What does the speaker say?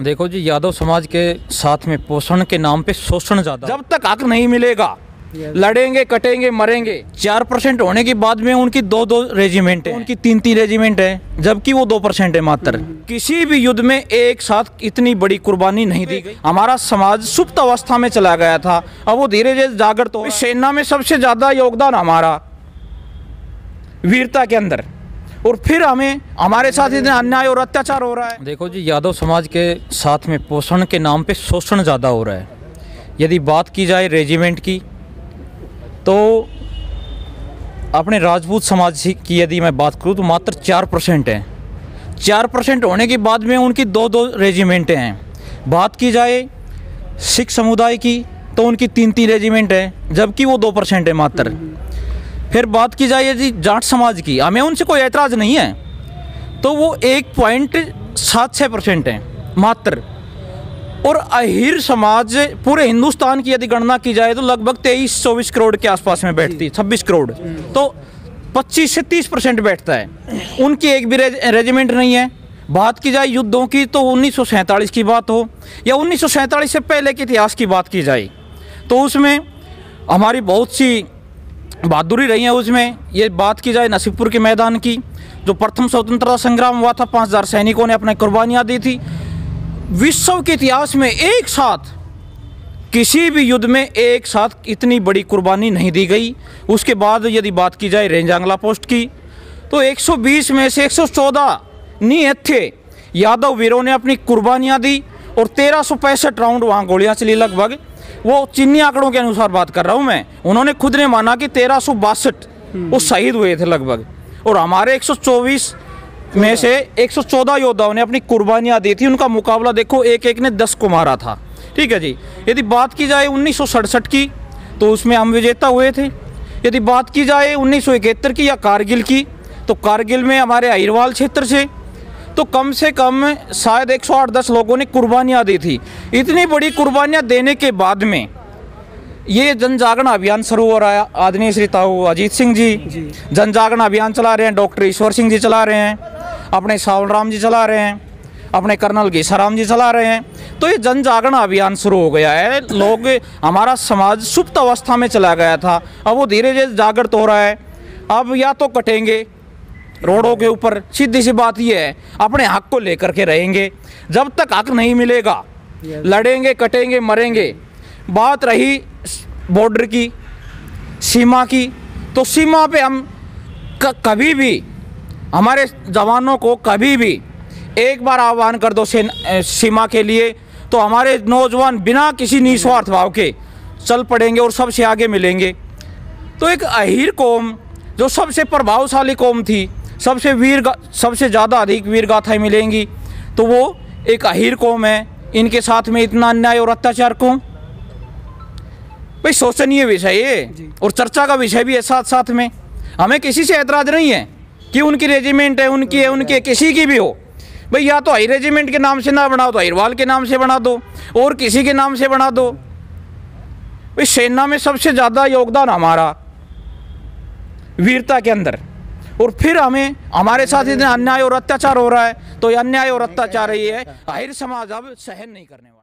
देखो जी, यादव समाज के साथ में पोषण के नाम पे शोषण ज्यादा। जब तक हक नहीं मिलेगा लड़ेंगे, कटेंगे, मरेंगे। 4% होने के बाद में उनकी 2-2 रेजिमेंट है, उनकी 3-3 रेजिमेंट है, जबकि वो 2% है मात्र। किसी भी युद्ध में एक साथ इतनी बड़ी कुर्बानी नहीं दी गई। हमारा समाज सुप्त अवस्था में चला गया था, अब वो धीरे धीरे जागृत हो। सेना में सबसे ज्यादा योगदान हमारा वीरता के अंदर, और फिर हमारे साथ इतना अन्याय और अत्याचार हो रहा है। देखो जी, यादव समाज के साथ में पोषण के नाम पे शोषण ज़्यादा हो रहा है। यदि बात की जाए रेजिमेंट की, तो अपने राजपूत समाज की यदि मैं बात करूँ तो मात्र 4% है। 4% होने के बाद में उनकी 2-2 रेजिमेंटें हैं। बात की जाए सिख समुदाय की तो उनकी 3-3 रेजिमेंट है, जबकि वो 2% है मात्र। फिर बात की जाए यदि जाट समाज की, हमें उनसे कोई ऐतराज़ नहीं है, तो वो 1.76% है मात्र। और अहीर समाज पूरे हिंदुस्तान की यदि गणना की जाए तो लगभग 23-24 करोड़ के आसपास में बैठती है, 26 करोड़, तो 25 से 30% बैठता है। उनकी एक भी रेजिमेंट नहीं है। बात की जाए युद्धों की तो 1947 की बात हो या 1947 से पहले के इतिहास की बात की जाए तो उसमें हमारी बहुत सी बहादुरी रही है। उसमें ये बात की जाए नसीबपुर के मैदान की, जो प्रथम स्वतंत्रता संग्राम हुआ था, 5000 सैनिकों ने अपनी कुर्बानियाँ दी थी। विश्व के इतिहास में एक साथ किसी भी युद्ध में एक साथ इतनी बड़ी कुर्बानी नहीं दी गई। उसके बाद यदि बात की जाए रेंजांगला पोस्ट की, तो 120 में से 114 निहत्थे यादव वीरों ने अपनी कुर्बानियाँ दी और 1365 राउंड वहाँ गोलियाँ चली लगभग। वो चीनी आंकड़ों के अनुसार बात कर रहा हूँ मैं। उन्होंने खुद ने माना कि 1362 वो शहीद हुए थे लगभग, और हमारे 124 में से 114 योद्धाओं ने अपनी कुर्बानियाँ दी थी। उनका मुकाबला देखो, एक ने 10 को मारा था। ठीक है जी। यदि बात की जाए 1967 की तो उसमें हम विजेता हुए थे। यदि बात की जाए 1971 की या कारगिल की, तो कारगिल में हमारे अहिरवाल क्षेत्र से तो कम से कम शायद 108-10 लोगों ने कुर्बानियाँ दी थी। इतनी बड़ी कुर्बानियाँ देने के बाद में ये जन जागरण अभियान शुरू हो रहा है। आदरणीय श्री ताऊ अजीत सिंह जी जन जागरण अभियान चला रहे हैं, डॉक्टर ईश्वर सिंह जी चला रहे हैं, अपने सावल राम जी चला रहे हैं, अपने कर्नल घीसाराम जी चला रहे हैं। तो ये जन जागरण अभियान शुरू हो गया है। लोग, हमारा समाज सुप्त अवस्था में चला गया था, अब वो धीरे धीरे जागृत हो रहा है। अब या तो कटेंगे रोडों के ऊपर, सीधी सी बात ये है, अपने हक को लेकर के रहेंगे। जब तक हक नहीं मिलेगा लड़ेंगे, कटेंगे, मरेंगे। बात रही बॉर्डर की, सीमा की, तो सीमा पे हम कभी भी हमारे जवानों को कभी भी एक बार आह्वान कर दो सीमा के लिए, तो हमारे नौजवान बिना किसी निस्वार्थ भाव के चल पड़ेंगे और सबसे आगे मिलेंगे। तो एक अहीर कौम जो सबसे प्रभावशाली कौम थी, सबसे ज़्यादा अधिक वीर गाथाएँ मिलेंगी, तो वो एक अहीर कौम है। इनके साथ में इतना अन्याय और अत्याचार क्यों? भाई सोचनीय विषय है और चर्चा का विषय भी है साथ साथ में। हमें किसी से ऐतराज़ नहीं है कि उनकी रेजिमेंट है, उनकी है, उनके किसी की भी हो। भाई या तो अहीर रेजिमेंट के नाम से ना बनाओ तो अहीरवाल के नाम से बना दो, और किसी के नाम से बना दो। भाई सेना में सबसे ज़्यादा योगदान हमारा वीरता के अंदर, और फिर हमारे साथ इतना अन्याय और अत्याचार हो रहा है। तो ये अन्याय और अत्याचार ही है, अहीर समाज अब सहन नहीं करने वाला।